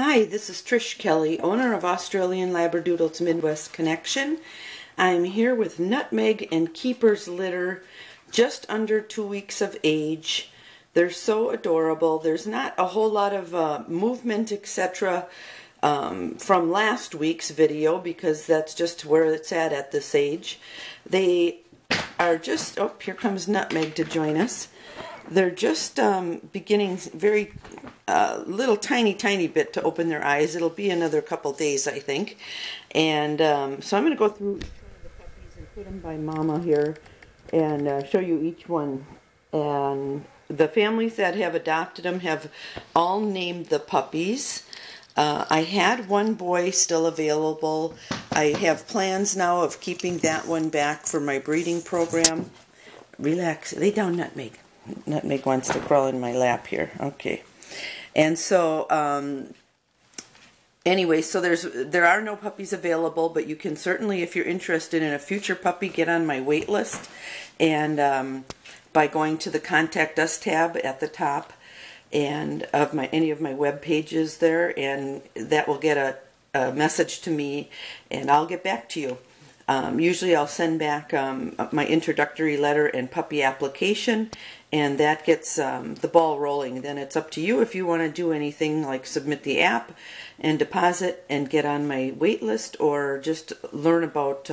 Hi, this is Trish Kelly, owner of Australian Labradoodles Midwest Connection. I'm here with Nutmeg and Keeper's litter, just under 2 weeks of age. They're so adorable. There's not a whole lot of movement, etc. From last week's video, because that's just where it's at this age. They are just, oh, here comes Nutmeg to join us. They're just beginning very little tiny bit to open their eyes. It'll be another couple days, I think. And so I'm going to go through each one of the puppies and put them by Mama here and show you each one. And the families that have adopted them have all named the puppies. I had one boy still available. I have plans now of keeping that one back for my breeding program. Relax. Lay down, Nutmeg. Nutmeg wants to crawl in my lap here. Okay. And so, anyway, so there are no puppies available, but you can certainly, if you're interested in a future puppy, get on my wait list. And by going to the Contact Us tab at the top and of any of my web pages there, and that will get a message to me, and I'll get back to you. Usually I'll send back my introductory letter and puppy application, and that gets the ball rolling. Then it's up to you if you want to do anything like submit the app and deposit and get on my wait list, or just learn about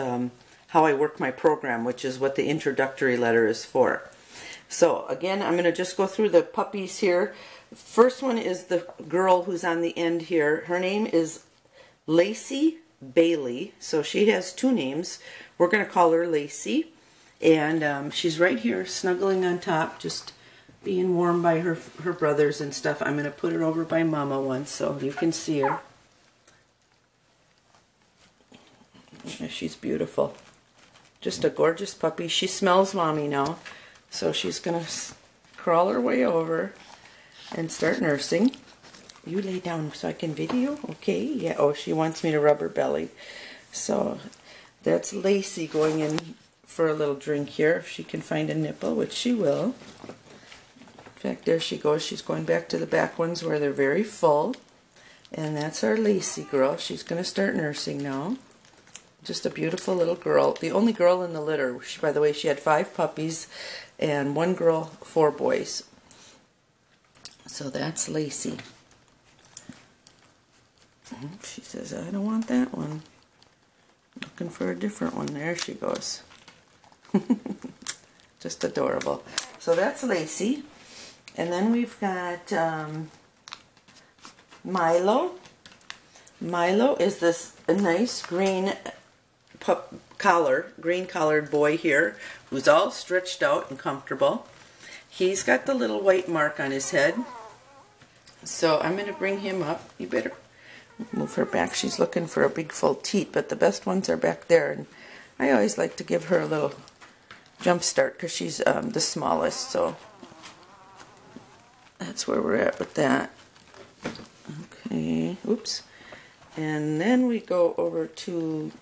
how I work my program, which is what the introductory letter is for. So again, I'm going to just go through the puppies here. First one is the girl who's on the end here. Her name is Lacey Bailey, so she has two names. We're going to call her Lacey, and she's right here snuggling on top, just being warm by her brothers and stuff. I'm going to put her over by Mama once so you can see her. She's beautiful, just a gorgeous puppy. She smells Mommy now, so she's going to crawl her way over and start nursing. You lay down so I can video? Okay, yeah. Oh, she wants me to rub her belly. So that's Lacey going in for a little drink here, if she can find a nipple, which she will. In fact, there she goes. She's going back to the back ones where they're very full. And that's our Lacey girl. She's going to start nursing now. Just a beautiful little girl. The only girl in the litter. By the way, she had 5 puppies, and 1 girl, 4 boys. So that's Lacey. She says, I don't want that one. Looking for a different one. There she goes. Just adorable. So that's Lacey. And then we've got Milo. Milo is this nice green green-collared boy here, who's all stretched out and comfortable. He's got the little white mark on his head. So I'm going to bring him up. You better move her back. She's looking for a big full teat, but the best ones are back there. And I always like to give her a little jump start because she's the smallest. So that's where we're at with that. Okay. Oops. And then we go over to,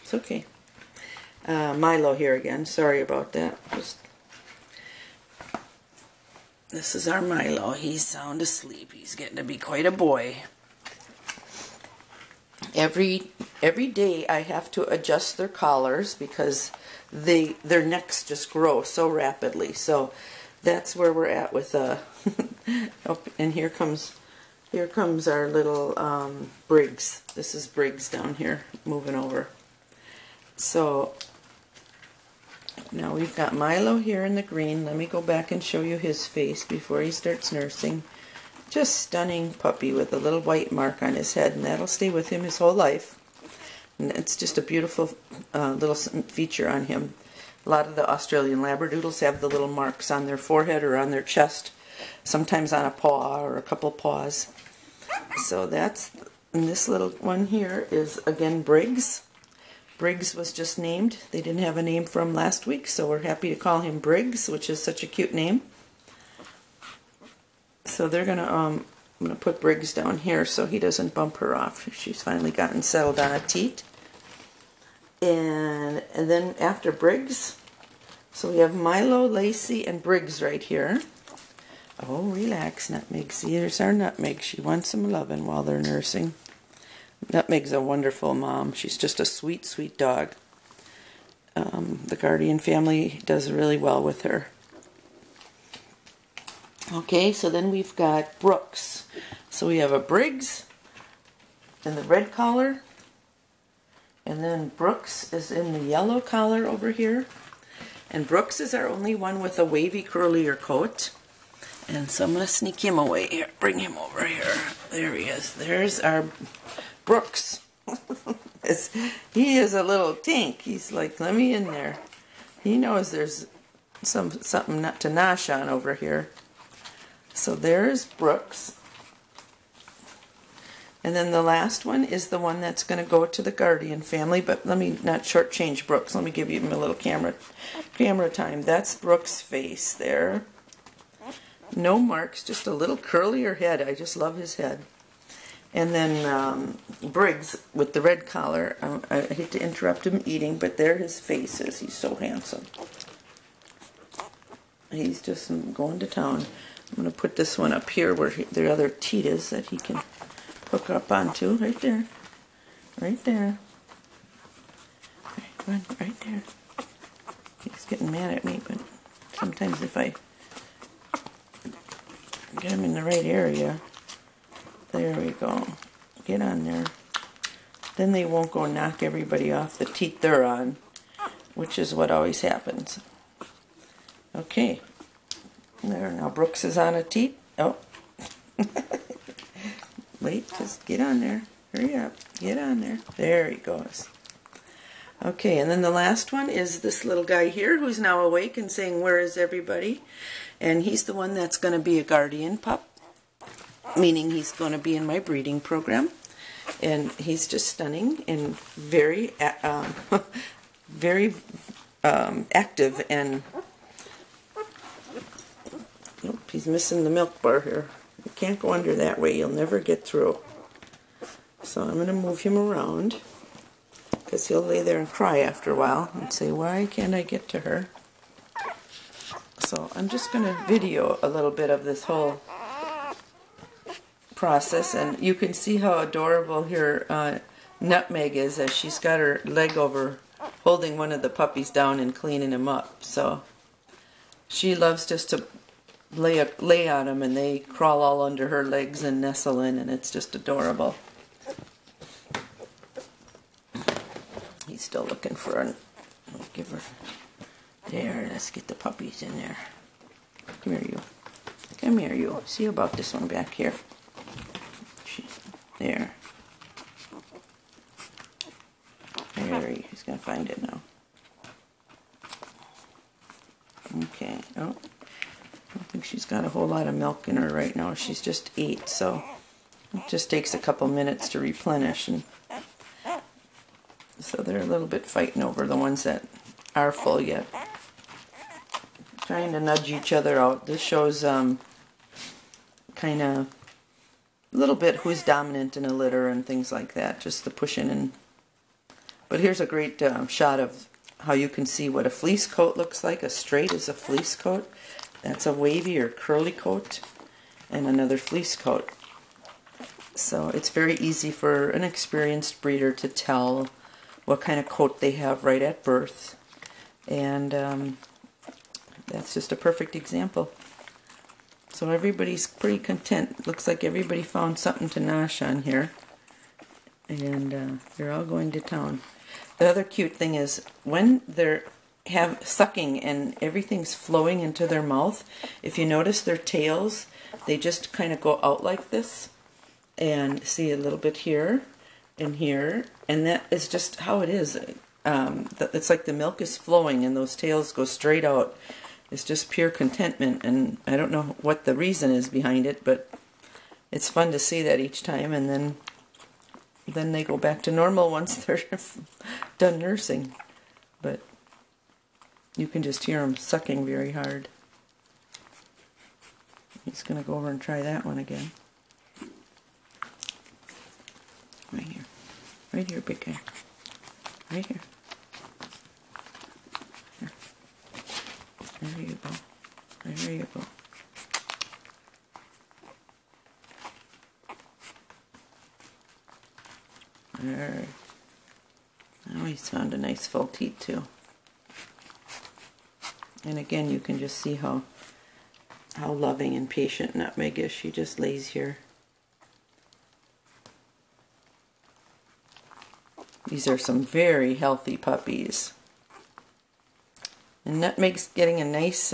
it's okay, Milo here again. Sorry about that. This is our Milo. He's sound asleep. He's getting to be quite a boy. Every day I have to adjust their collars because their necks just grow so rapidly. So that's where we're at with oh, and here comes our little Briggs. This is Briggs down here moving over. So now we've got Milo here in the green. Let me go back and show you his face before he starts nursing. Just stunning puppy with a little white mark on his head, and that'll stay with him his whole life. And it's just a beautiful little feature on him. A lot of the Australian Labradoodles have the little marks on their forehead or on their chest, sometimes on a paw or a couple paws. So that's, and this little one here is again Briggs. Briggs was just named. They didn't have a name for him last week, so we're happy to call him Briggs, which is such a cute name. So they're gonna, I'm gonna put Briggs down here so he doesn't bump her off. She's finally gotten settled on a teat. And then after Briggs, so we have Milo, Lacey, and Briggs right here. Oh, relax, Nutmeg. See, here's our Nutmeg. She wants some loving while they're nursing. Nutmeg's a wonderful mom. She's just a sweet, sweet dog. The Guardian family does really well with her. Okay, so then we've got Brooks. So we have a Briggs in the red collar, and then Brooks is in the yellow collar over here. And Brooks is our only one with a wavy, curlier coat. And so I'm going to sneak him away here. Bring him over here. There he is. There's our Brooks. He is a little tink. He's like, let me in there. He knows there's something not to nosh on over here. So there's Brooks. And then the last one is the one that's going to go to the Guardian family. But let me not shortchange Brooks. Let me give you a little camera time. That's Brooks' face there. No marks, just a little curlier head. I just love his head. And then Briggs with the red collar. I hate to interrupt him eating, but there his face is. He's so handsome. He's just going to town. I'm going to put this one up here where the other teat is that he can hook up onto. Right there. Right there. Right, right there. He's getting mad at me, but sometimes if I get him in the right area. There we go. Get on there. Then they won't go knock everybody off the teat they're on, which is what always happens. Okay. There, now Brooks is on a teat. Oh. Wait, just get on there. Hurry up. Get on there. There he goes. Okay, and then the last one is this little guy here who's now awake and saying, where is everybody? And he's the one that's going to be a Guardian pup, meaning he's going to be in my breeding program. And he's just stunning and very, very active. And nope, he's missing the milk bar here. You can't go under that way. You'll never get through. So I'm going to move him around because he'll lay there and cry after a while and say, why can't I get to her? So I'm just going to video a little bit of this whole process, and you can see how adorable here Nutmeg is as she's got her leg over holding one of the puppies down and cleaning him up. So she loves just to lay on them, and they crawl all under her legs and nestle in, and it's just adorable. He's still looking for an... I'll give her... There, let's get the puppies in there. Come here, you. Come here, you. See about this one back here. There. There, he's going to find it now. Okay. Oh, I don't think she's got a whole lot of milk in her right now. She's just 8, so it just takes a couple minutes to replenish. And so they're a little bit fighting over the ones that are full yet. Trying to nudge each other out. This shows kind of a little bit who's dominant in a litter and things like that, just the pushing in. But here's a great shot of how you can see what a fleece coat looks like. A straight is a fleece coat. That's a wavy or curly coat, and another fleece coat. So it's very easy for an experienced breeder to tell what kind of coat they have right at birth. And that's just a perfect example. So everybody's pretty content. Looks like everybody found something to nosh on here. And they're all going to town. The other cute thing is when they're sucking and everything's flowing into their mouth, if you notice their tails, they just kind of go out like this. And see a little bit here and here. And that is just how it is. It's like the milk is flowing and those tails go straight out. It's just pure contentment, and I don't know what the reason is behind it, but it's fun to see that each time, and then they go back to normal once they're done nursing. But you can just hear them sucking very hard. He's going to go over and try that one again. Right here. Right here, big guy. Right here. There you go. There you go. There. Oh, he's found a nice full teat too. And again, you can just see how loving and patient Nutmeg is. She just lays here. These are some very healthy puppies. And Nutmeg's getting a nice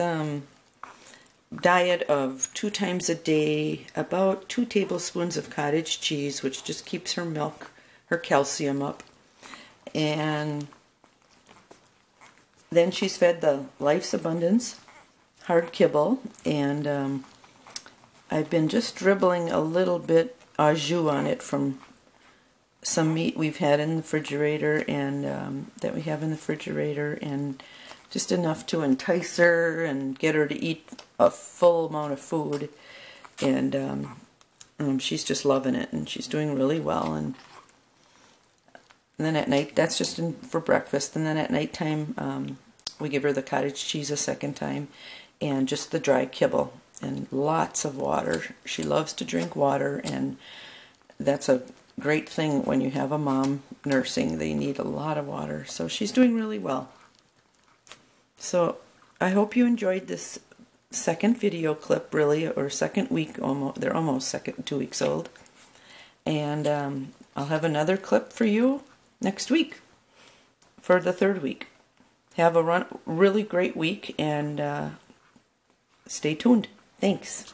diet of 2 times a day, about 2 tablespoons of cottage cheese, which just keeps her milk, her calcium up. And then she's fed the Life's Abundance hard kibble, and I've been just dribbling a little bit au jus on it from some meat we've had in the refrigerator, and that we have in the refrigerator, and just enough to entice her and get her to eat a full amount of food. And she's just loving it, and she's doing really well. And then at night, that's just for breakfast. And then at nighttime, we give her the cottage cheese a second time, and just the dry kibble, and lots of water. She loves to drink water, and that's a great thing when you have a mom nursing. They need a lot of water. So she's doing really well. So I hope you enjoyed this second video clip, really, or second week. Almost, they're almost 2 weeks old. And I'll have another clip for you next week for the 3rd week. Have a really great week, and stay tuned. Thanks.